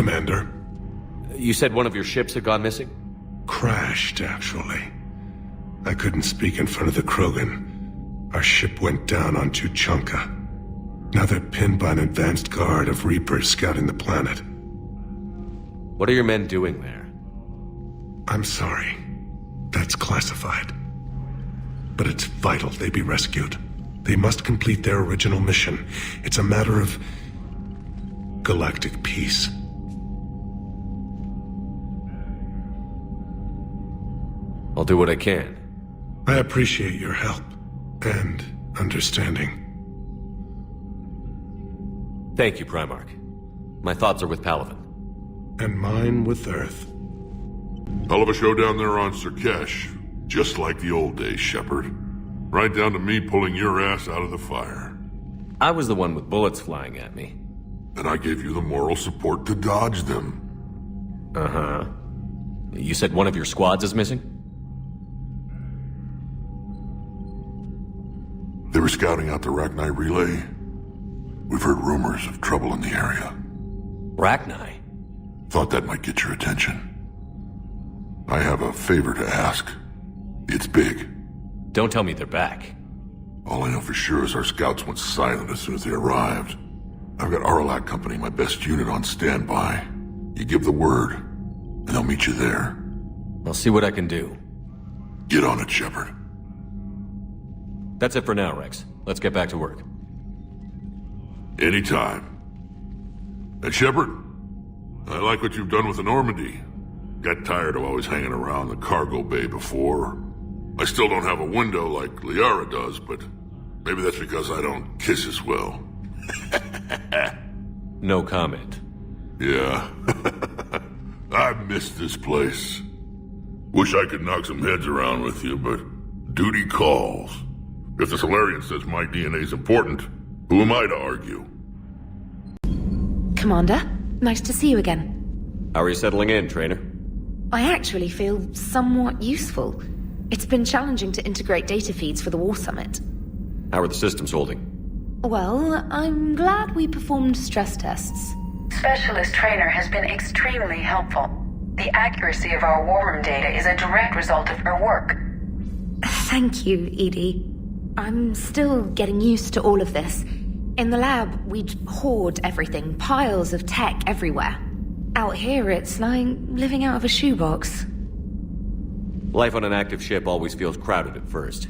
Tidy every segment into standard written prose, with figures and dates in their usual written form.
Commander. You said one of your ships had gone missing? Crashed, actually. I couldn't speak in front of the Krogan. Our ship went down on Tuchanka. Now they're pinned by an advanced guard of Reapers scouting the planet. What are your men doing there? I'm sorry. That's classified. But it's vital they be rescued. They must complete their original mission. It's a matter of galactic peace. I'll do what I can. I appreciate your help and understanding. Thank you, Primarch. My thoughts are with Palaven. And mine with Earth. Hell of a show down there on Surkesh. Just like the old days, Shepard. Right down to me pulling your ass out of the fire. I was the one with bullets flying at me. And I gave you the moral support to dodge them. Uh-huh. You said one of your squads is missing? They were scouting out the Rachni relay. We've heard rumors of trouble in the area. Rachni? Thought that might get your attention. I have a favor to ask. It's big. Don't tell me they're back. All I know for sure is our scouts went silent as soon as they arrived. I've got ALOT Company, my best unit, on standby. You give the word, and they'll meet you there. I'll see what I can do. Get on it, Shepard. That's it for now, Rex. Let's get back to work. Anytime. And Shepard, I like what you've done with the Normandy. Got tired of always hanging around the cargo bay before. I still don't have a window like Liara does, but maybe that's because I don't kiss as well. No comment. Yeah. I miss this place. Wish I could knock some heads around with you, but duty calls. If the Solarian says my DNA's important, who am I to argue? Commander, nice to see you again. How are you settling in, trainer? I actually feel somewhat useful. It's been challenging to integrate data feeds for the War Summit. How are the systems holding? Well, I'm glad we performed stress tests. Specialist Trainer has been extremely helpful. The accuracy of our war room data is a direct result of her work. Thank you, Edie. I'm still getting used to all of this. In the lab, we'd hoard everything, piles of tech everywhere. Out here, it's like living out of a shoebox. Life on an active ship always feels crowded at first.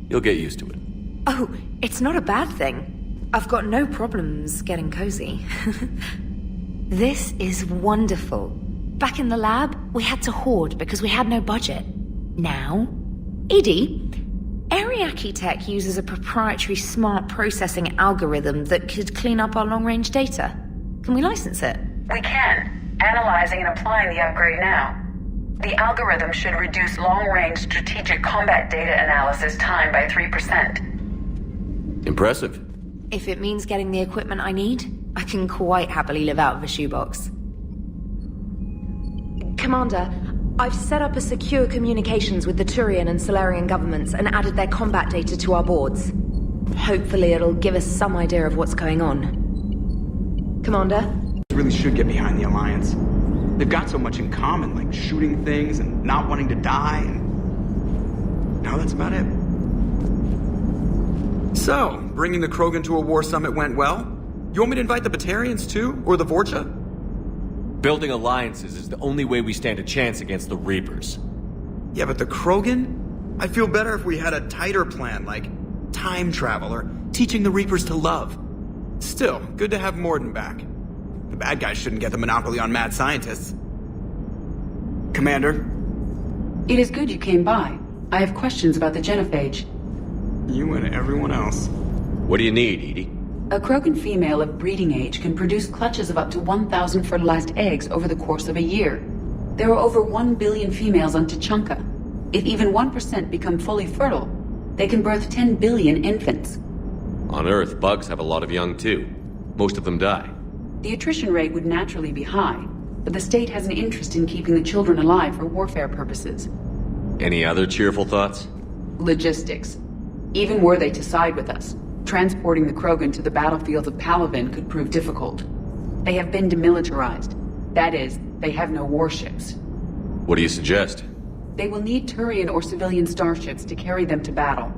You'll get used to it. Oh, it's not a bad thing. I've got no problems getting cozy. This is wonderful. Back in the lab, we had to hoard because we had no budget. Now, Edie, Ariake Tech uses a proprietary smart processing algorithm that could clean up our long-range data. Can we license it? We can. Analyzing and applying the upgrade now. The algorithm should reduce long-range strategic combat data analysis time by 3%. Impressive. If it means getting the equipment I need, I can quite happily live out of a shoebox. Commander, I've set up a secure communications with the Turian and Solarian governments and added their combat data to our boards. Hopefully it'll give us some idea of what's going on. Commander? Really should get behind the Alliance. They've got so much in common, like shooting things and not wanting to die, and now that's about it. So, bringing the Krogan to a war summit went well? You want me to invite the Batarians too, or the Vorcha? Building alliances is the only way we stand a chance against the Reapers. Yeah, but the Krogan? I'd feel better if we had a tighter plan, like time travel or teaching the Reapers to love. Still, good to have Morden back. The bad guys shouldn't get the monopoly on mad scientists. Commander? It is good you came by. I have questions about the genophage. You and everyone else. What do you need, Edie? A Krogan female of breeding age can produce clutches of up to 1,000 fertilized eggs over the course of a year. There are over 1 billion females on Tuchanka. If even 1% become fully fertile, they can birth 10 billion infants. On Earth, bugs have a lot of young too. Most of them die. The attrition rate would naturally be high, but the state has an interest in keeping the children alive for warfare purposes. Any other cheerful thoughts? Logistics. Even were they to side with us, transporting the Krogan to the battlefields of Palaven could prove difficult. They have been demilitarized. That is, they have no warships. What do you suggest? They will need Turian or civilian starships to carry them to battle.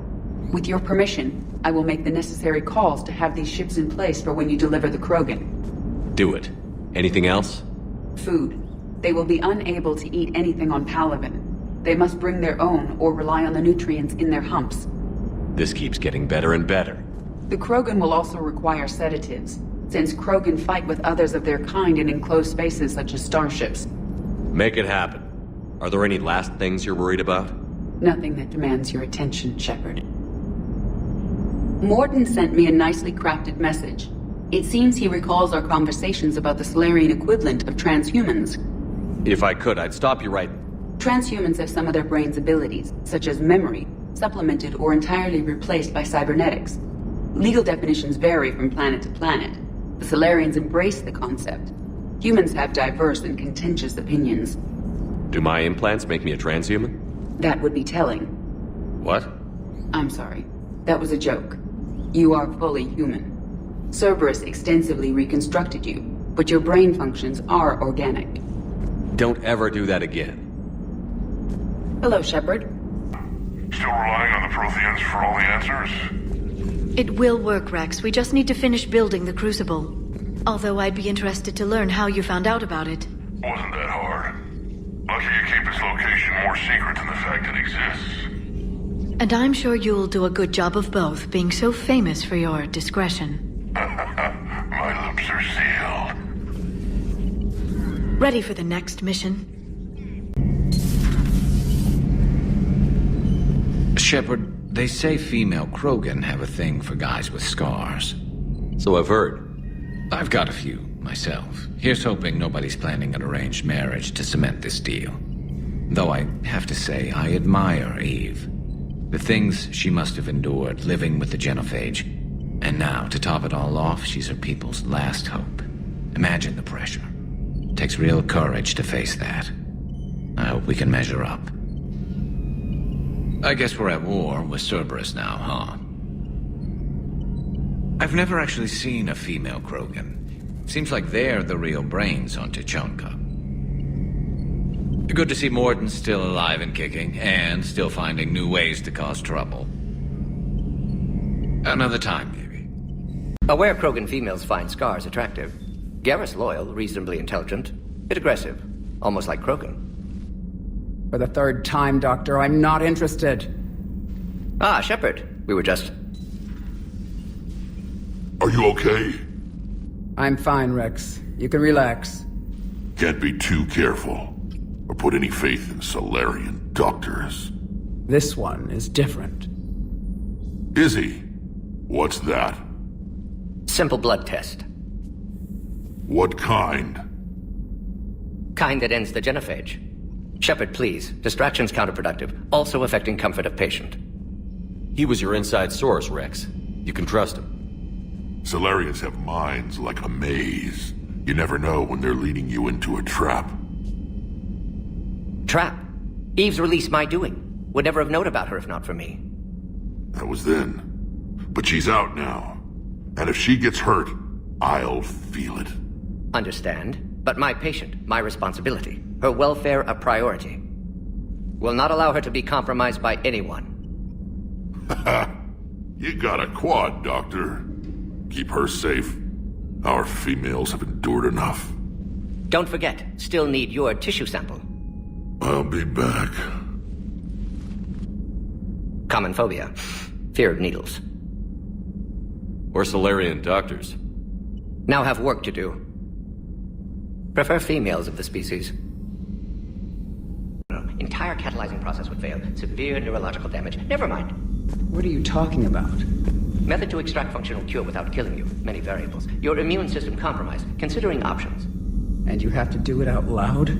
With your permission, I will make the necessary calls to have these ships in place for when you deliver the Krogan. Do it. Anything else? Food. They will be unable to eat anything on Palaven. They must bring their own or rely on the nutrients in their humps. This keeps getting better and better. The Krogan will also require sedatives, since Krogan fight with others of their kind in enclosed spaces such as starships. Make it happen. Are there any last things you're worried about? Nothing that demands your attention, Shepard. Morden sent me a nicely crafted message. It seems he recalls our conversations about the Solarian equivalent of transhumans. If I could, I'd stop you right... Transhumans have some of their brain's abilities, such as memory, supplemented or entirely replaced by cybernetics. Legal definitions vary from planet to planet. The Solarians embrace the concept. Humans have diverse and contentious opinions. Do my implants make me a transhuman? That would be telling. What? I'm sorry. That was a joke. You are fully human. Cerberus extensively reconstructed you, but your brain functions are organic. Don't ever do that again. Hello, Shepard. Still relying on the Protheans for all the answers? It will work, Rex. We just need to finish building the Crucible. Although I'd be interested to learn how you found out about it. Wasn't that hard. Lucky you keep its location more secret than the fact it exists. And I'm sure you'll do a good job of both, being so famous for your discretion. My lips are sealed. Ready for the next mission? Shepard, they say female Krogan have a thing for guys with scars. So I've heard. I've got a few, myself. Here's hoping nobody's planning an arranged marriage to cement this deal. Though I have to say, I admire Eve. The things she must have endured living with the Genophage. And now, to top it all off, she's her people's last hope. Imagine the pressure. Takes real courage to face that. I hope we can measure up. I guess we're at war with Cerberus now, huh? I've never actually seen a female Krogan. Seems like they're the real brains on Tuchanka. Good to see Morden's still alive and kicking, and still finding new ways to cause trouble. Another time, maybe. Aware Krogan females find scars attractive. Garrus loyal, reasonably intelligent, bit aggressive, almost like Krogan. For the third time, Doctor, I'm not interested. Ah, Shepard. We were just... Are you okay? I'm fine, Rex. You can relax. Can't be too careful, or put any faith in Solarian doctors. This one is different. Is he? What's that? Simple blood test. What kind? Kind that ends the genophage. Shepard, please. Distraction's counterproductive, also affecting comfort of patient. He was your inside source, Rex. You can trust him. Solarians have minds like a maze. You never know when they're leading you into a trap. Trap? Eve's release my doing. Would never have known about her if not for me. That was then. But she's out now. And if she gets hurt, I'll feel it. Understand. But my patient, my responsibility. Her welfare a priority. Will not allow her to be compromised by anyone. You got a quad, Doctor. Keep her safe. Our females have endured enough. Don't forget, still need your tissue sample. I'll be back. Common phobia. Fear of needles. Or Solarian doctors. Now have work to do. Prefer females of the species. Entire catalyzing process would fail. Severe neurological damage. Never mind. What are you talking about? Method to extract functional cure without killing you. Many variables. Your immune system compromised. Considering options. And you have to do it out loud?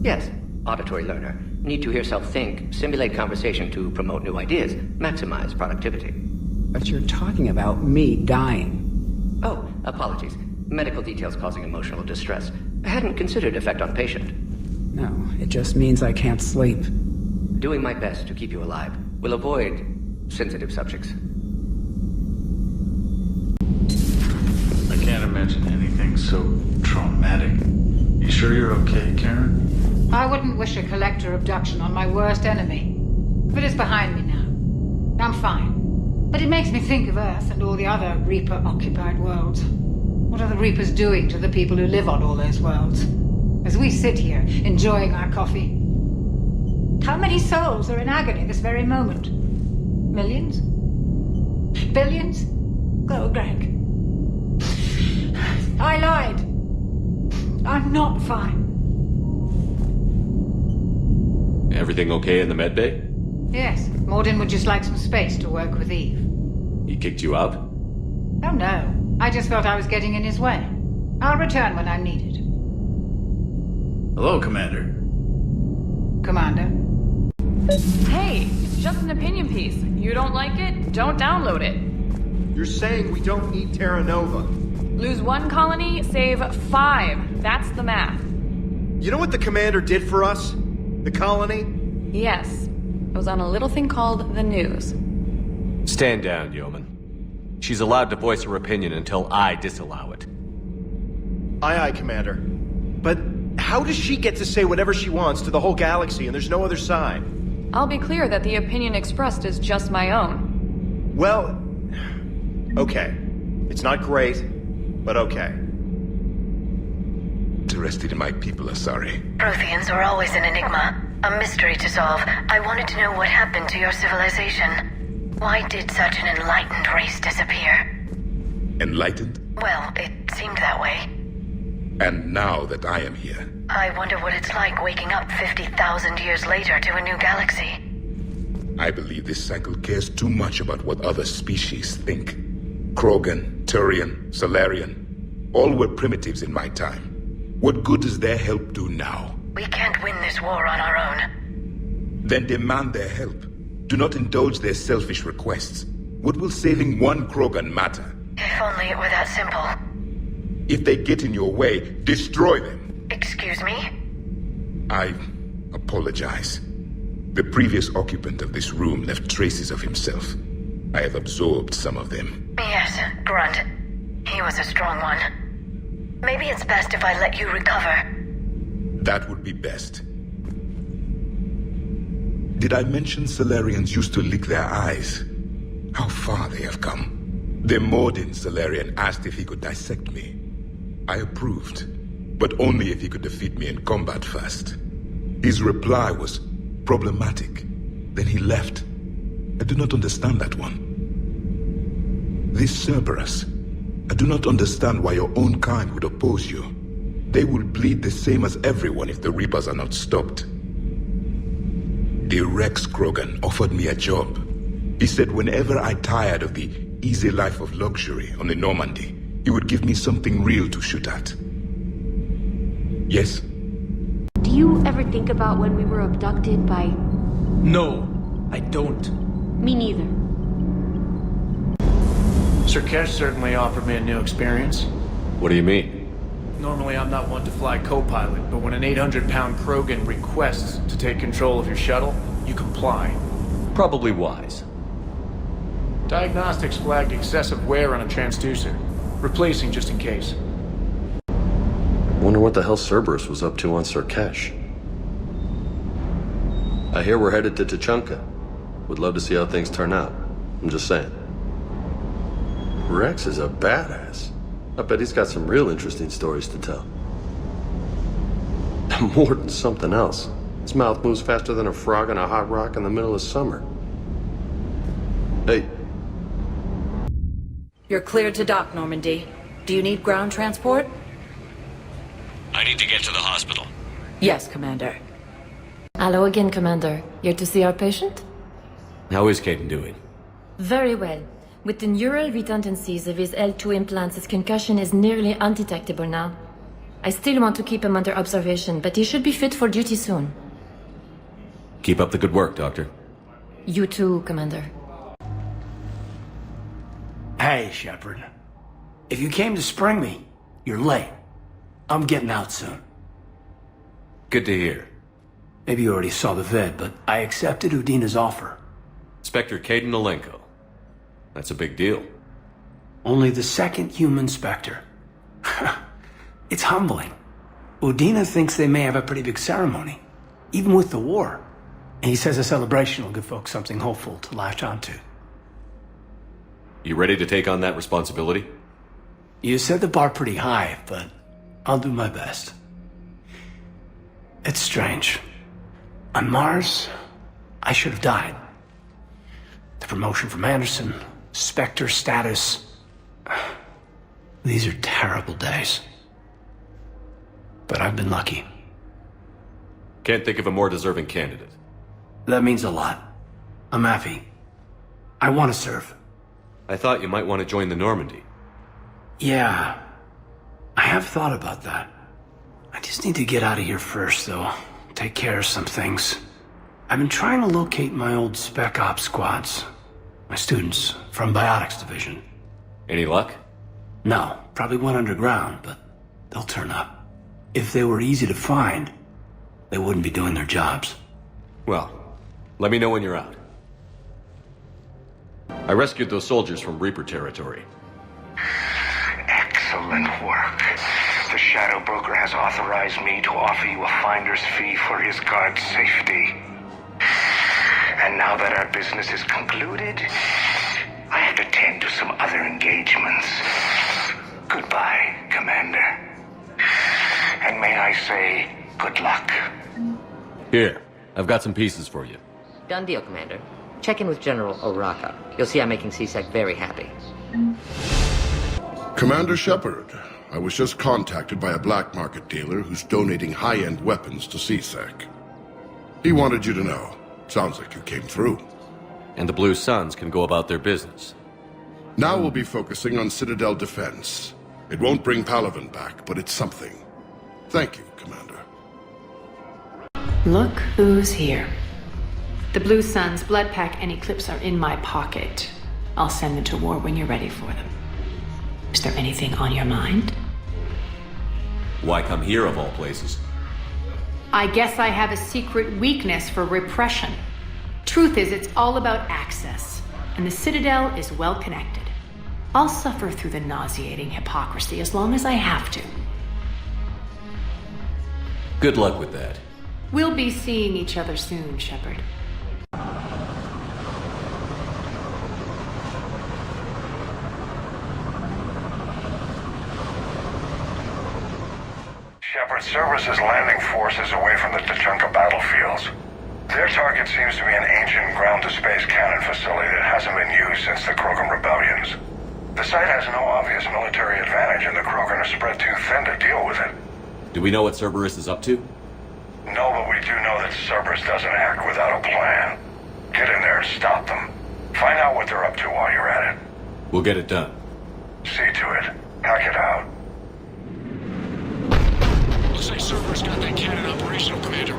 Yes. Auditory learner. Need to hear self think. Simulate conversation to promote new ideas. Maximize productivity. But you're talking about me dying. Oh, apologies. Medical details causing emotional distress. I hadn't considered effect on patient. No, it just means I can't sleep. Doing my best to keep you alive. Will avoid sensitive subjects. I can't imagine anything so traumatic. You sure you're okay, Karen? I wouldn't wish a collector abduction on my worst enemy. But it's behind me now. I'm fine. But it makes me think of Earth and all the other Reaper-occupied worlds. What are the Reapers doing to the people who live on all those worlds? As we sit here, enjoying our coffee. How many souls are in agony this very moment? Millions? Billions? Oh, Greg. I lied. I'm not fine. Everything okay in the med bay? Yes, Morden would just like some space to work with Eve. He kicked you out? Oh no, I just felt I was getting in his way. I'll return when I'm needed. Hello, Commander. Commander? Hey, it's just an opinion piece. You don't like it? Don't download it. You're saying we don't need Terra Nova. Lose 1 colony, save 5. That's the math. You know what the Commander did for us? The colony? Yes. It was on a little thing called the news. Stand down, Yeoman. She's allowed to voice her opinion until I disallow it. Aye, aye, Commander. But how does she get to say whatever she wants to the whole galaxy and there's no other side? I'll be clear that the opinion expressed is just my own. Well, okay. It's not great, but okay. Interested in my people, Asari. Protheans are always an enigma, a mystery to solve. I wanted to know what happened to your civilization. Why did such an enlightened race disappear? Enlightened? Well, it seemed that way. And now that I am here... I wonder what it's like waking up 50,000 years later to a new galaxy. I believe this cycle cares too much about what other species think. Krogan, Turian, Solarian, all were primitives in my time. What good does their help do now? We can't win this war on our own. Then demand their help. Do not indulge their selfish requests. What will saving one Krogan matter? If only it were that simple. If they get in your way, destroy them. Excuse me? I apologize. The previous occupant of this room left traces of himself. I have absorbed some of them. Yes, Grunt. He was a strong one. Maybe it's best if I let you recover. That would be best. Did I mention Solarians used to lick their eyes? How far they have come. The Morden Solarian asked if he could dissect me. I approved, but only if he could defeat me in combat first. His reply was problematic. Then he left. I do not understand that one. This Cerberus, I do not understand why your own kind would oppose you. They will bleed the same as everyone if the Reapers are not stopped. The Rex Krogan offered me a job. He said whenever I tired of the easy life of luxury on the Normandy, he would give me something real to shoot at. Yes? Do you ever think about when we were abducted by... No, I don't. Me neither. Sir Kesh certainly offered me a new experience. What do you mean? Normally I'm not one to fly co-pilot, but when an 800-pound Krogan requests to take control of your shuttle, you comply. Probably wise. Diagnostics flagged excessive wear on a transducer. Replacing just in case. Wonder what the hell Cerberus was up to on Surkesh. I hear we're headed to Tuchanka. Would love to see how things turn out. I'm just saying. Rex is a badass. I bet he's got some real interesting stories to tell. More than something else. His mouth moves faster than a frog on a hot rock in the middle of summer. Hey. You're cleared to dock, Normandy. Do you need ground transport? I need to get to the hospital. Yes, Commander. Hello again, Commander. Here to see our patient? How is Caden doing? Very well. With the neural redundancies of his L2 implants, his concussion is nearly undetectable now. I still want to keep him under observation, but he should be fit for duty soon. Keep up the good work, Doctor. You too, Commander. Hey, Shepard. If you came to spring me, you're late. I'm getting out soon. Good to hear. Maybe you already saw the vid, but I accepted Udina's offer. Inspector Caden Alenko. That's a big deal. Only the second human Spectre. It's humbling. Udina thinks they may have a pretty big ceremony, even with the war. And he says a celebration will give folks something hopeful to latch onto. You ready to take on that responsibility? You set the bar pretty high, but I'll do my best. It's strange. On Mars, I should have died. The promotion from Anderson, Spectre status. These are terrible days. But I've been lucky. Can't think of a more deserving candidate. That means a lot. I'm happy. I want to serve. I thought you might want to join the Normandy. Yeah. I have thought about that. I just need to get out of here first, though. Take care of some things. I've been trying to locate my old Spec Ops squads. My students from Biotics Division. Any luck? No. Probably went underground, but they'll turn up. If they were easy to find, they wouldn't be doing their jobs. Well, let me know when you're out. I rescued those soldiers from Reaper territory. Excellent work. The Shadow Broker has authorized me to offer you a finder's fee for his guard's safety. And now that our business is concluded, I have to tend to some other engagements. Goodbye, Commander. And may I say, good luck. Here, I've got some pieces for you. Done deal, Commander. Check in with General Oraka. You'll see I'm making C-Sec very happy. Commander Shepard, I was just contacted by a black market dealer who's donating high-end weapons to C-Sec. He wanted you to know. Sounds like you came through. And the Blue Suns can go about their business. Now we'll be focusing on Citadel defense. It won't bring Palaven back, but it's something. Thank you, Commander. Look who's here. The Blue Suns, Blood Pack, and Eclipse are in my pocket. I'll send them to war when you're ready for them. Is there anything on your mind? Why come here of all places? I guess I have a secret weakness for repression. Truth is, it's all about access, and the Citadel is well connected. I'll suffer through the nauseating hypocrisy as long as I have to. Good luck with that. We'll be seeing each other soon, Shepard. Shepard, Cerberus' landing forces away from the Tachanka battlefields. Their target seems to be an ancient ground-to-space cannon facility that hasn't been used since the Krogan rebellions. The site has no obvious military advantage, and the Krogan are spread too thin to deal with it. Do we know what Cerberus is up to? No, but we do know that Cerberus doesn't act without a plan. Get in there and stop them. Find out what they're up to while you're at it. We'll get it done. See to it. Hack it out. Looks like Cerberus got that cannon operational, Commander.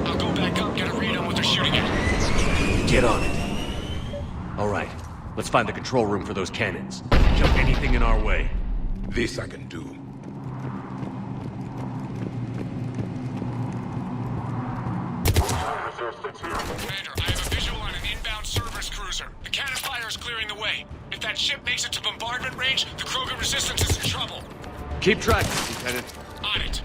I'll go back up, get a read on what they're shooting at. Get on it. All right, let's find the control room for those cannons. Jump anything in our way. This I can do. Commander, I have a visual on an inbound Cerberus cruiser. The cannon fire is clearing the way. If that ship makes it to bombardment range, the Krogan resistance is in trouble. Keep track, Lieutenant. On it.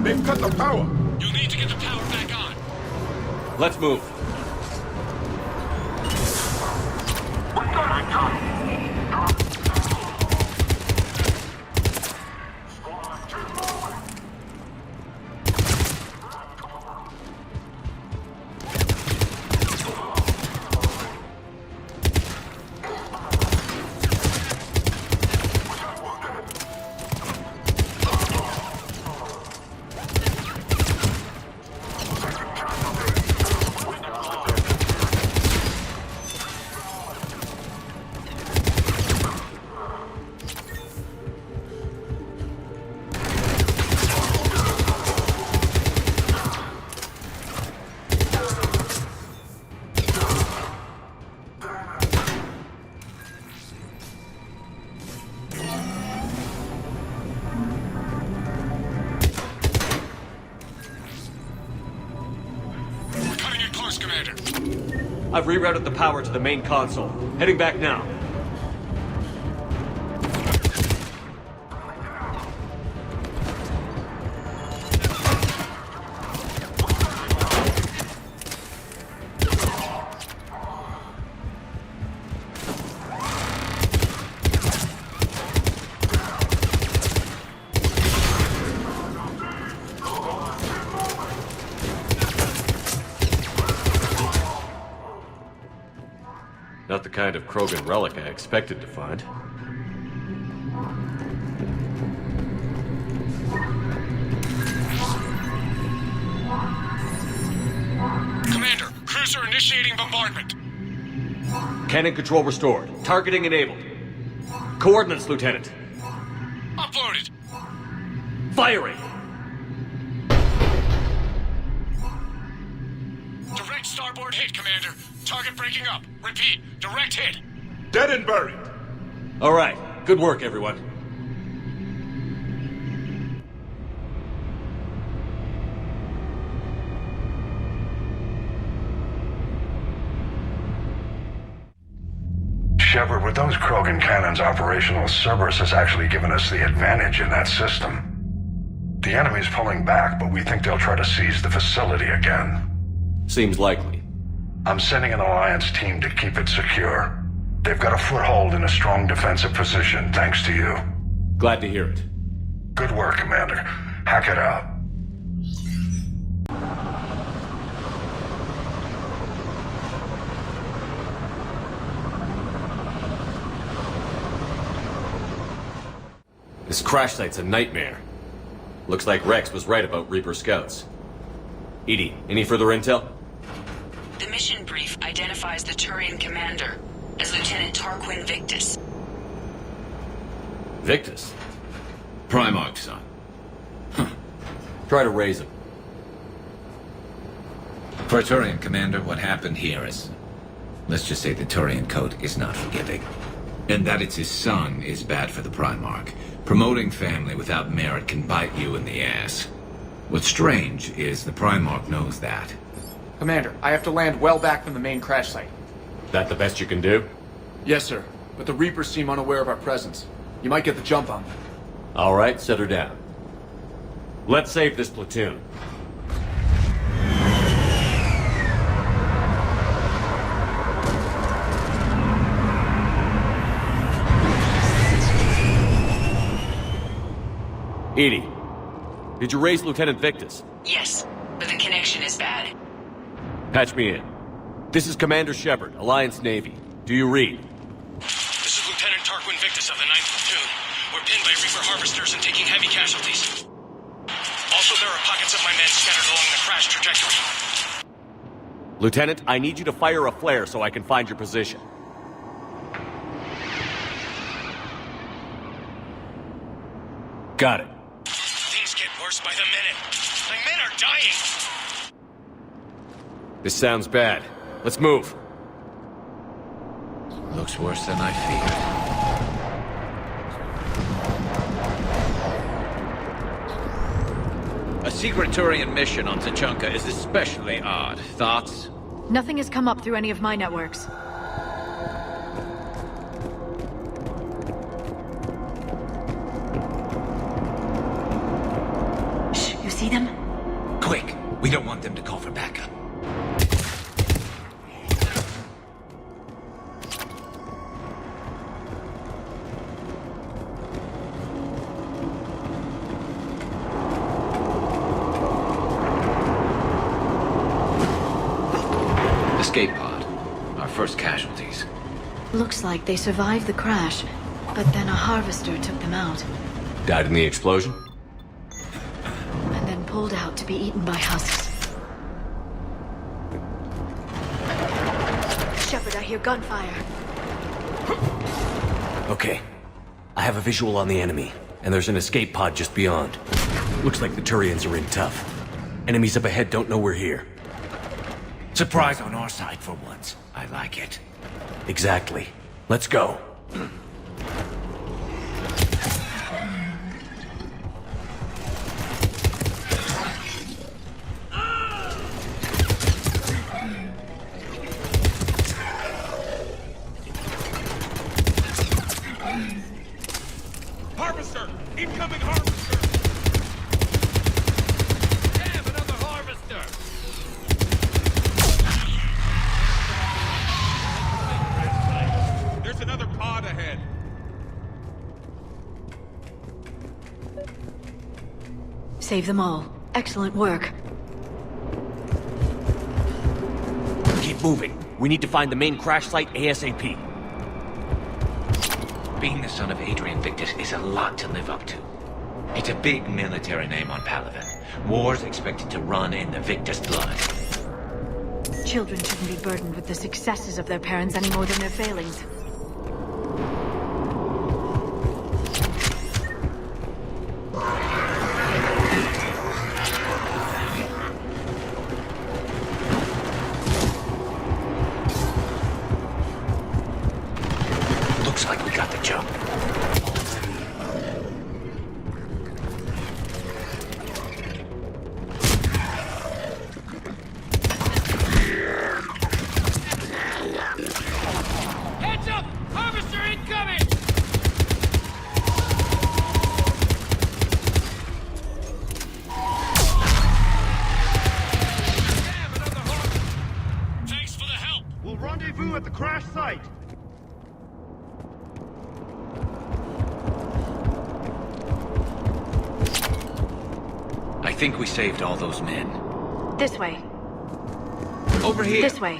They've cut the power! You'll need to get the power back on. Let's move. I've rerouted the power to the main console. Heading back now. Not the kind of Krogan relic I expected to find. Commander, cruiser initiating bombardment. Cannon control restored. Targeting enabled. Coordinates, Lieutenant. Uploaded. Firing! Direct starboard hit, Commander. Target breaking up. Repeat, direct hit. Dead and buried. All right. Good work, everyone. Shepard, with those Krogan cannons operational, Cerberus has actually given us the advantage in that system. The enemy's pulling back, but we think they'll try to seize the facility again. Seems likely. I'm sending an Alliance team to keep it secure. They've got a foothold in a strong defensive position, thanks to you. Glad to hear it. Good work, Commander. Hack it out. This crash site's a nightmare. Looks like Rex was right about Reaper scouts. EDI, any further intel? The mission brief identifies the Turian commander as Lieutenant Tarquin Victus. Victus? Primarch's son. Try to raise him. For a Turian commander, what happened here is... Let's just say the Turian code is not forgiving. And that it's his son is bad for the Primarch. Promoting family without merit can bite you in the ass. What's strange is the Primarch knows that. Commander, I have to land well back from the main crash site. That the best you can do? Yes, sir. But the Reapers seem unaware of our presence. You might get the jump on them. All right, set her down. Let's save this platoon. EDI, did you raise Lieutenant Victus? Yes, but the connection is bad. Patch me in. This is Commander Shepard, Alliance Navy. Do you read? This is Lieutenant Tarquin Victus of the 9th Platoon. We're pinned by Reaper harvesters and taking heavy casualties. Also, there are pockets of my men scattered along the crash trajectory. Lieutenant, I need you to fire a flare so I can find your position. Got it. Things get worse by the minute. My men are dying. This sounds bad. Let's move. Looks worse than I feared. A secret Turian mission on Tachanka is especially odd. Thoughts? Nothing has come up through any of my networks. Shh, you see them? Quick! We don't want them to call for backup. Escape pod. Our first casualties. Looks like they survived the crash, but then a harvester took them out, Died in the explosion? and then pulled out to be eaten by husks. Shepard, I hear gunfire. Okay. I have a visual on the enemy, and there's an escape pod just beyond. Looks like the Turians are in tough. Enemies up ahead don't know we're here. Surprise on our side for once. I like it. Exactly. Let's go. Save them all. Excellent work. Keep moving. We need to find the main crash site ASAP. Being the son of Adrian Victus is a lot to live up to. It's a big military name on Palaven. War's expected to run in the Victus blood. Children shouldn't be burdened with the successes of their parents any more than their failings. Looks like we got the jump. Heads up! Harvester incoming! Thanks for the help! We'll rendezvous at the crash site. I think we saved all those men. This way. Over here. This way.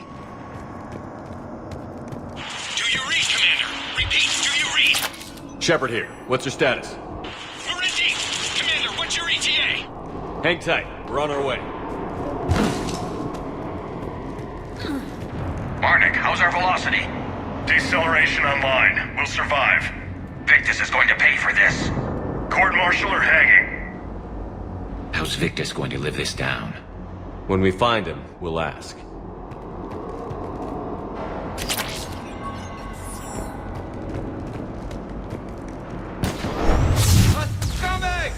Do you read, Commander? Repeat, do you read? Shepard here. What's your status? We're in deep! Commander, what's your ETA? Hang tight. We're on our way. Marnik, how's our velocity? Deceleration online. We'll survive. Victus is going to pay for this. Court-martial or hanging? How's Victus going to live this down? When we find him, we'll ask. Coming!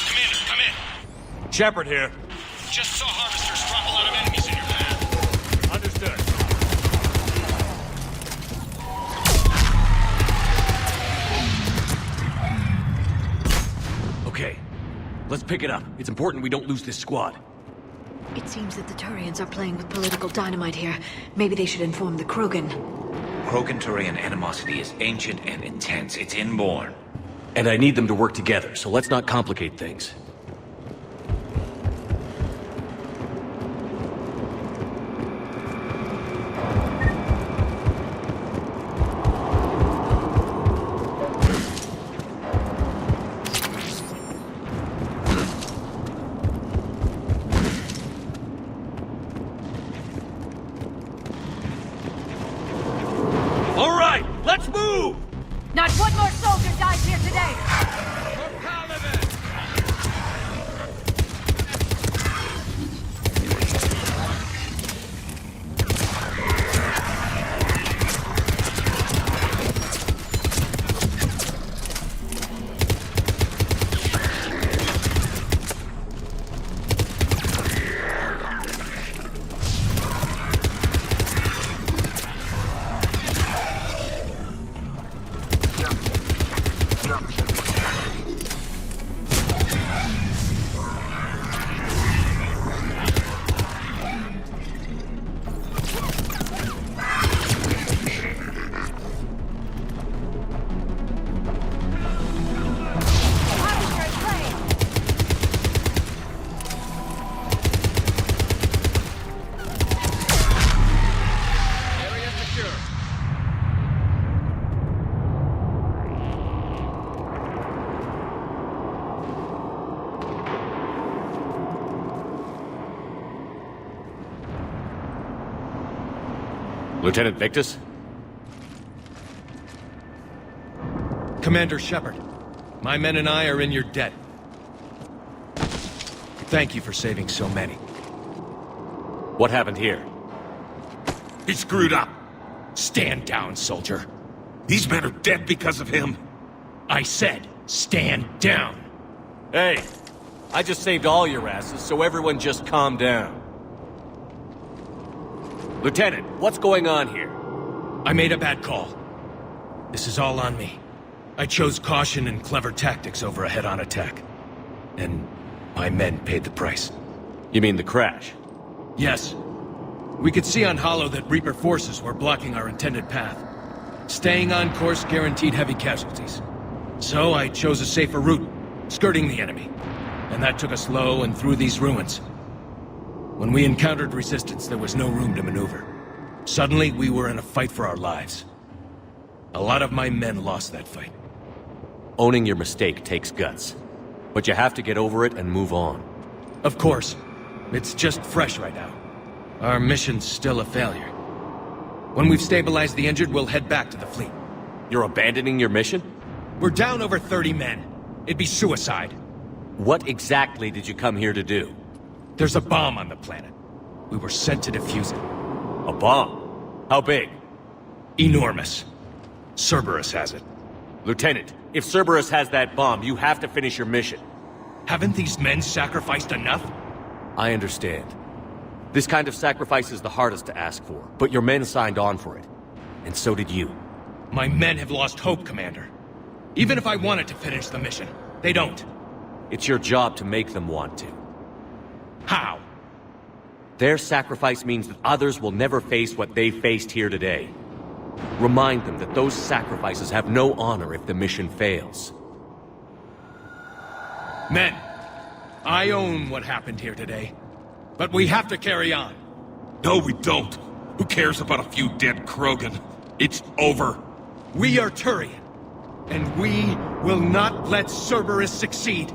Commander, come in. Shepard here. Just saw harvesters drop a lot of enemies in your path. Understood. Okay. Let's pick it up. It's important we don't lose this squad. It seems that the Turians are playing with political dynamite here. Maybe they should inform the Krogan. Krogan-Turian animosity is ancient and intense. It's inborn. And I need them to work together, so let's not complicate things. Let's move! Not one more soldier dies here today! Lieutenant Victus? Commander Shepard, my men and I are in your debt. Thank you for saving so many. What happened here? He screwed up. Stand down, soldier. These men are dead because of him. I said, stand down. Hey, I just saved all your asses, so everyone just calm down. Lieutenant, what's going on here? I made a bad call. This is all on me. I chose caution and clever tactics over a head-on attack. And my men paid the price. You mean the crash? Yes. We could see on Holo that Reaper forces were blocking our intended path. Staying on course guaranteed heavy casualties. So I chose a safer route, skirting the enemy. And that took us low and through these ruins. When we encountered resistance, there was no room to maneuver. Suddenly, we were in a fight for our lives. A lot of my men lost that fight. Owning your mistake takes guts. But you have to get over it and move on. Of course. It's just fresh right now. Our mission's still a failure. When we've stabilized the injured, we'll head back to the fleet. You're abandoning your mission? We're down over 30 men. It'd be suicide. What exactly did you come here to do? There's a bomb on the planet. We were sent to defuse it. A bomb? How big? Enormous. Cerberus has it. Lieutenant, if Cerberus has that bomb, you have to finish your mission. Haven't these men sacrificed enough? I understand. This kind of sacrifice is the hardest to ask for, but your men signed on for it. And so did you. My men have lost hope, Commander. Even if I wanted to finish the mission, they don't. It's your job to make them want to. How? Their sacrifice means that others will never face what they faced here today. Remind them that those sacrifices have no honor if the mission fails. Men, I own what happened here today. But we have to carry on. No, we don't. Who cares about a few dead Krogan? It's over. We are Turian, and we will not let Cerberus succeed.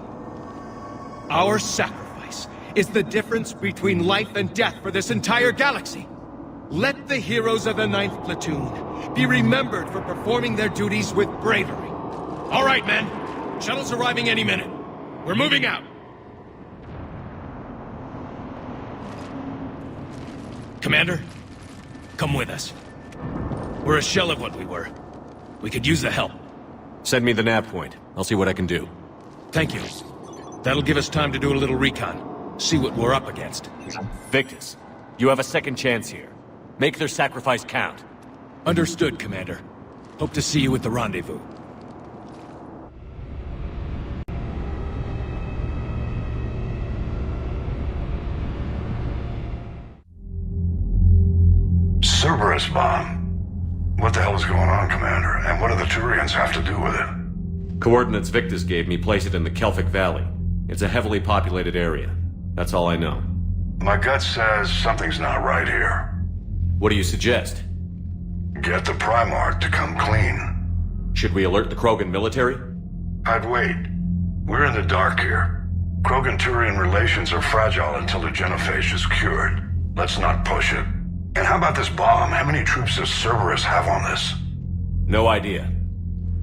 Our sacrifice is the difference between life and death for this entire galaxy. Let the heroes of the 9th Platoon be remembered for performing their duties with bravery. All right, men. Shuttle's arriving any minute. We're moving out. Commander, come with us. We're a shell of what we were. We could use the help. Send me the nav point. I'll see what I can do. Thank you. That'll give us time to do a little recon. See what we're up against. Victus, you have a second chance here. Make their sacrifice count. Understood, Commander. Hope to see you at the rendezvous. Cerberus bomb. What the hell is going on, Commander? And what do the Turians have to do with it? Coordinates Victus gave me place it in the Kelphic Valley. It's a heavily populated area. That's all I know. My gut says something's not right here. What do you suggest? Get the Primarch to come clean. Should we alert the Krogan military? I'd wait. We're in the dark here. Krogan-Turian relations are fragile until the genophage is cured. Let's not push it. And how about this bomb? How many troops does Cerberus have on this? No idea.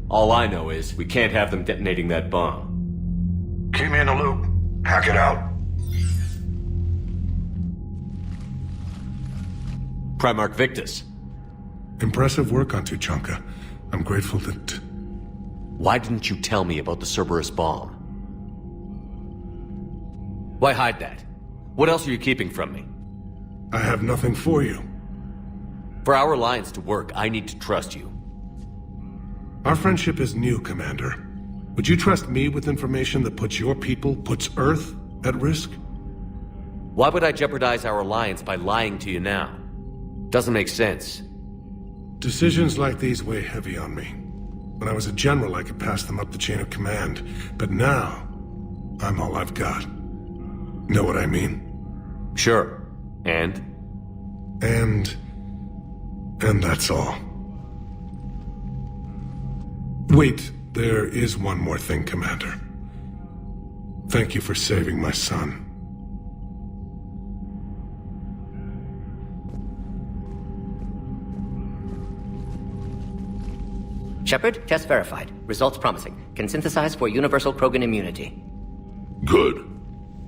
All I know is we can't have them detonating that bomb. Keep me in the loop. Hack it out. Primarch Victus. Impressive work on Tuchanka. I'm grateful that... Why didn't you tell me about the Cerberus bomb? Why hide that? What else are you keeping from me? I have nothing for you. For our alliance to work, I need to trust you. Our friendship is new, Commander. Would you trust me with information that puts your people, puts Earth, at risk? Why would I jeopardize our alliance by lying to you now? Doesn't make sense. Decisions like these weigh heavy on me. When I was a general, I could pass them up the chain of command. But now, I'm all I've got. Know what I mean? Sure. And that's all. Wait, there is one more thing, Commander. Thank you for saving my son. Shepard, test verified. Results promising. Can synthesize for universal Krogan immunity. Good.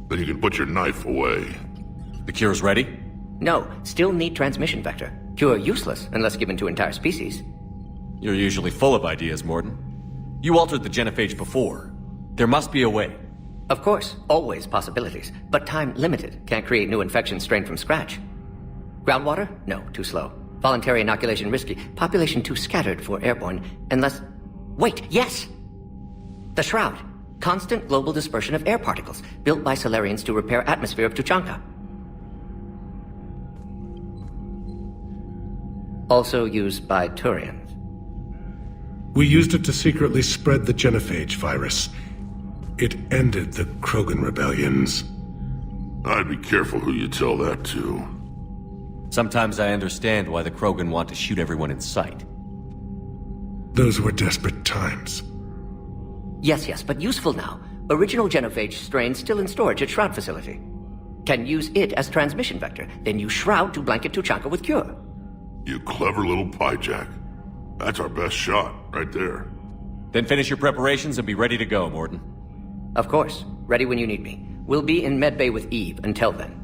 Then you can put your knife away. The cure's ready? No, still need transmission vector. Cure useless unless given to entire species. You're usually full of ideas, Morden. You altered the genophage before. There must be a way. Of course, always possibilities, but time limited. Can't create new infection strain from scratch. Groundwater? No, too slow. Voluntary inoculation risky. Population too scattered for airborne, unless... Wait, yes! The Shroud. Constant global dispersion of air particles, built by Solarians to repair atmosphere of Tuchanka. Also used by Turians. We used it to secretly spread the genophage virus. It ended the Krogan rebellions. I'd be careful who you tell that to. Sometimes I understand why the Krogan want to shoot everyone in sight. Those were desperate times. Yes, but useful now. Original genophage strain still in storage at Shroud facility. Can use it as transmission vector, then use Shroud to blanket Tuchanka with cure. You clever little pyjack. That's our best shot, right there. Then finish your preparations and be ready to go, Morden. Of course. Ready when you need me. We'll be in medbay with Eve until then.